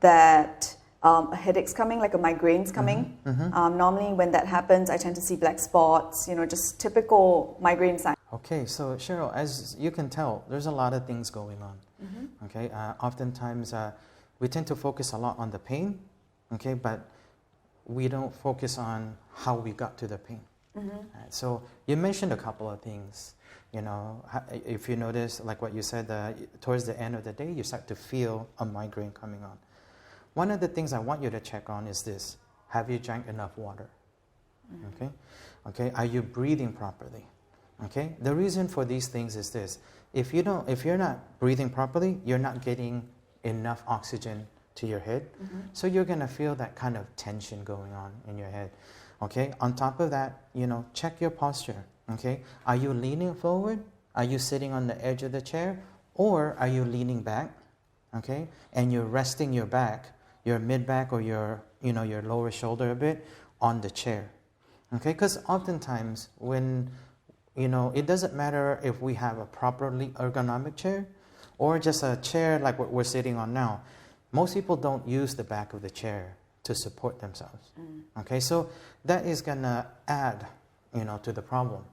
that a headache's coming, like a migraine's coming. Normally when that happens, I tend to see black spots, just typical migraine signs. Okay, so Cheryl, as you can tell, there's a lot of things going on. Okay, oftentimes we tend to focus a lot on the pain, okay, but we don't focus on how we got to the pain. So you mentioned a couple of things. If you notice, like what you said, towards the end of the day, you start to feel a migraine coming on. One of the things I want you to check on is this: have you drank enough water? Okay, are you breathing properly? Okay, the reason for these things is this: if you're not breathing properly, you're not getting enough oxygen to your head, so you're gonna feel that kind of tension going on in your head. Okay, on top of that, check your posture. Okay, are you leaning forward? Are you sitting on the edge of the chair, or are you leaning back? Okay, and you're resting your back, your mid back, or your lower shoulder a bit on the chair. Okay, because oftentimes when it doesn't matter if we have a properly ergonomic chair or just a chair like what we're sitting on now. Most people don't use the back of the chair to support themselves. Okay, so that is gonna add, to the problem.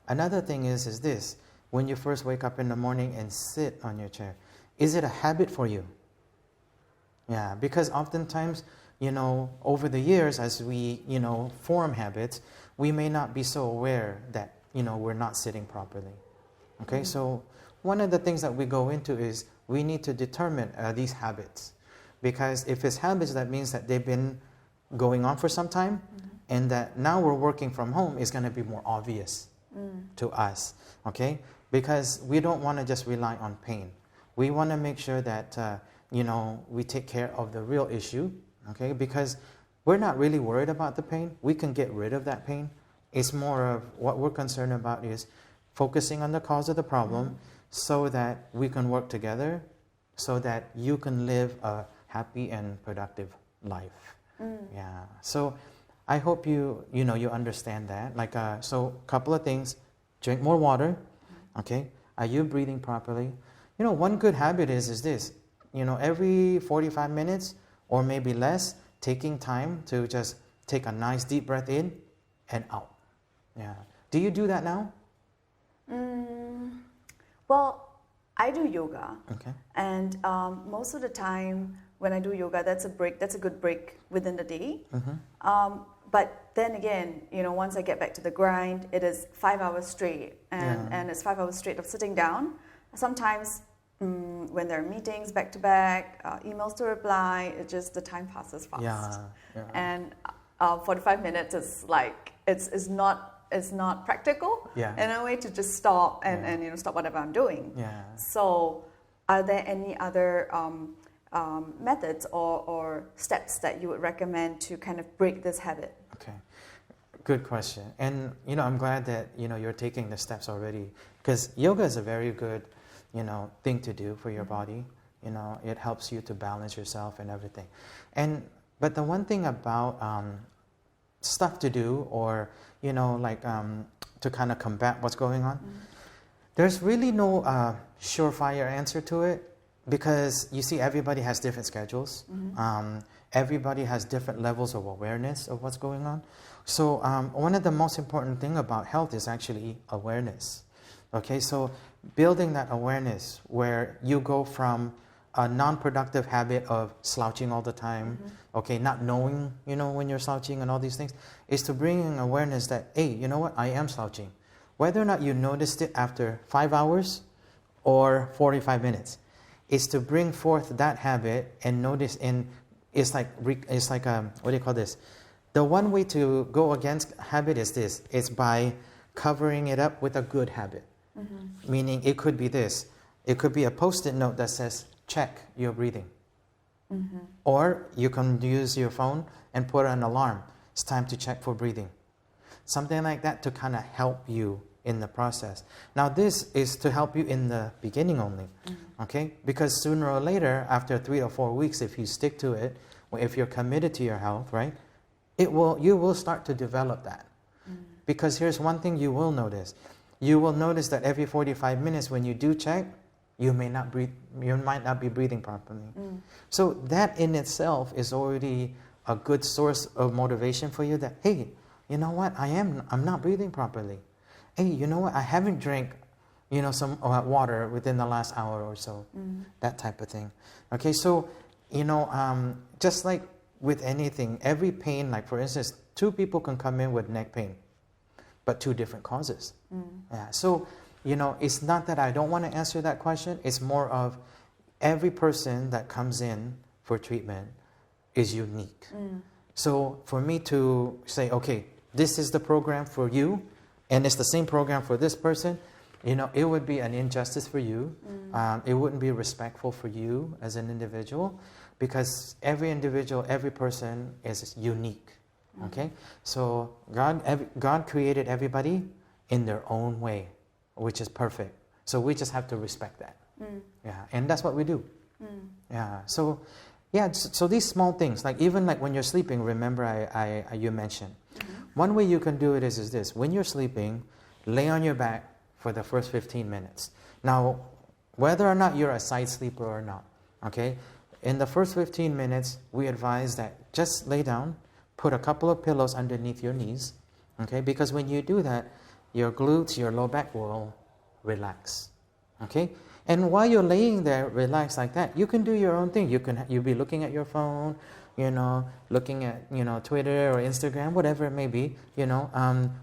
Another thing is this: when you first wake up in the morning and sit on your chair, is it a habit for you? Yeah, because oftentimes, over the years, as we, form habits, we may not be so aware that, we're not sitting properly. Okay, so one of the things that we go into is we need to determine these habits. Because if it's habits, that means that they've been going on for some time, and that now we're working from home is going to be more obvious to us. Okay, because we don't want to just rely on pain. We want to make sure that we take care of the real issue. Okay, because we're not really worried about the pain. We can get rid of that pain. It's more of what we're concerned about is focusing on the cause of the problem, so that we can work together, so that you can live a happy and productive life. Yeah. So I hope you understand that. Like so, a couple of things: drink more water. Okay. Are you breathing properly? One good habit is this: every 45 minutes or maybe less, taking time to just take a nice deep breath in and out. Yeah. Do you do that now? Well, I do yoga. Okay. And most of the time when I do yoga, that's a good break within the day. But then again, once I get back to the grind, it is 5 hours straight. And it's 5 hours straight of sitting down. Sometimes when there are meetings back to back, emails to reply, the time passes fast. Yeah. And 45 minutes is like, it's not practical in a way to just stop and stop whatever I'm doing. Yeah. So are there any other methods or steps that you would recommend to kind of break this habit? Okay, good question. And I'm glad that you're taking the steps already, because yoga is a very good thing to do for your body. It helps you to balance yourself and everything. But the one thing about stuff to do, or to kind of combat what's going on, there's really no surefire answer to it. Because you see, everybody has different schedules. Everybody has different levels of awareness of what's going on. So one of the most important thing about health is actually awareness. Okay, so building that awareness where you go from a non-productive habit of slouching all the time, okay, not knowing, when you're slouching and all these things, is to bring awareness that, hey, you know what, I am slouching. Whether or not you noticed it after 5 hours or 45 minutes, is to bring forth that habit and notice it's like what do you call this? The one way to go against habit is this. It's by covering it up with a good habit. Meaning it could be this. It could be a post-it note that says, check your breathing. Or you can use your phone and put an alarm. It's time to check for breathing. Something like that to kind of help you in the process. Now this is to help you in the beginning only, okay? Because sooner or later, after 3 or 4 weeks, if you stick to it, or if you're committed to your health, right, you will start to develop that. Because here's one thing you will notice. You will notice that every 45 minutes when you do check, you might not be breathing properly. So that in itself is already a good source of motivation for you that, hey, you know what, I'm not breathing properly. Hey, you know what, I haven't drank, some water within the last hour or so. That type of thing. Okay, so, just like with anything, every pain, like for instance, 2 people can come in with neck pain, but 2 different causes. Yeah, so, it's not that I don't want to answer that question. It's more of every person that comes in for treatment is unique. So for me to say, okay, this is the program for you, and it's the same program for this person, it would be an injustice for you. It wouldn't be respectful for you as an individual, because every individual, every person is unique. Okay? So God created everybody in their own way, which is perfect. So we just have to respect that. Yeah, and that's what we do. Yeah. So these small things, like even like when you're sleeping, remember you mentioned. One way you can do it is this. When you're sleeping, lay on your back for the first 15 minutes. Now, whether or not you're a side sleeper or not, okay, in the first 15 minutes, we advise that just lay down, put a couple of pillows underneath your knees, okay, because when you do that, your glutes, your low back will relax, okay? And while you're laying there, relaxed like that, you can do your own thing. You'll be looking at your phone, looking at, Twitter or Instagram, whatever it may be,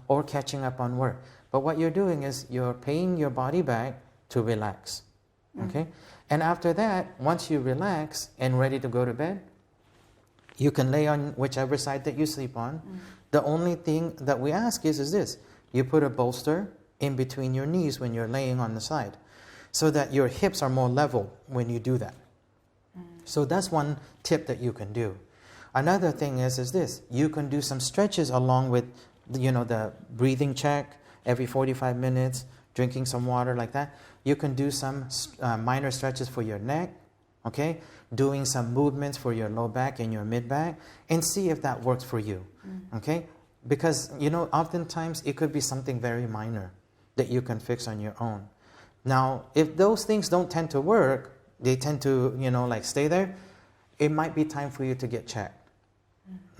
or catching up on work. But what you're doing is you're paying your body back to relax, okay? And after that, once you relax and ready to go to bed, you can lay on whichever side that you sleep on. The only thing that we ask is this. You put a bolster in between your knees when you're laying on the side, so that your hips are more level when you do that. So that's one tip that you can do. Another thing is this. You can do some stretches along with, the breathing check every 45 minutes, drinking some water like that. You can do some minor stretches for your neck, okay? Doing some movements for your low back and your mid back, and see if that works for you, okay? Because, oftentimes it could be something very minor that you can fix on your own. Now, if those things don't tend to work, they tend to, stay there, it might be time for you to get checked.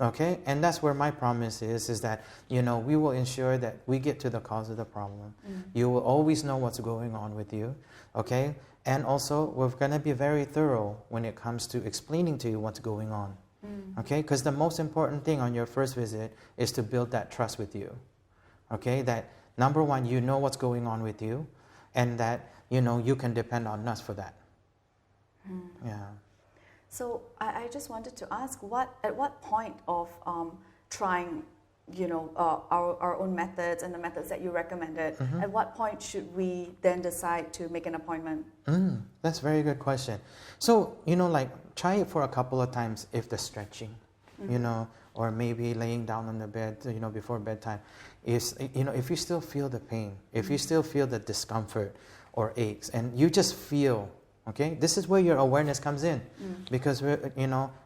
Okay? And that's where my promise is that, we will ensure that we get to the cause of the problem. You will always know what's going on with you. Okay? And also, we're going to be very thorough when it comes to explaining to you what's going on. Okay? Because the most important thing on your first visit is to build that trust with you. Okay? That, number one, you know what's going on with you, and that, you can depend on us for that. Yeah. So I just wanted to ask, at what point of trying, our own methods and the methods that you recommended, at what point should we then decide to make an appointment? That's a very good question. So, try it for a couple of times if the stretching, or maybe laying down on the bed, before bedtime. If you still feel the pain, if you still feel the discomfort or aches, and you just feel, okay, this is where your awareness comes in, because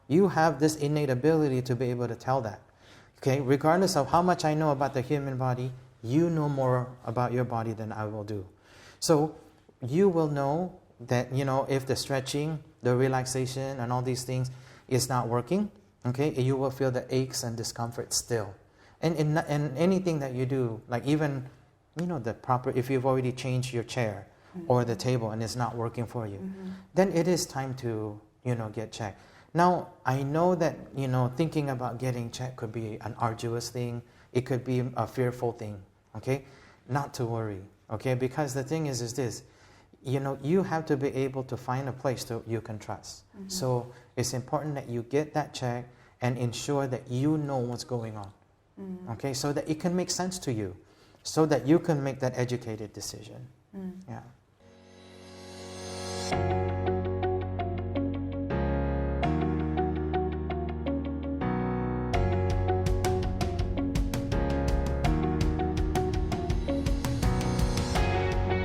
you have this innate ability to be able to tell that. Okay, regardless of how much I know about the human body, you know more about your body than I will do. So you will know that, if the stretching, the relaxation, and all these things is not working, okay, you will feel the aches and discomfort still. And anything that you do, like even, if you've already changed your chair or the table and it's not working for you, then it is time to, get checked. Now, I know that, thinking about getting checked could be an arduous thing. It could be a fearful thing, okay? Not to worry, okay? Because the thing is this, you have to be able to find a place that you can trust. So it's important that you get that check and ensure that you know what's going on, okay? So that it can make sense to you, so that you can make that educated decision. Yeah.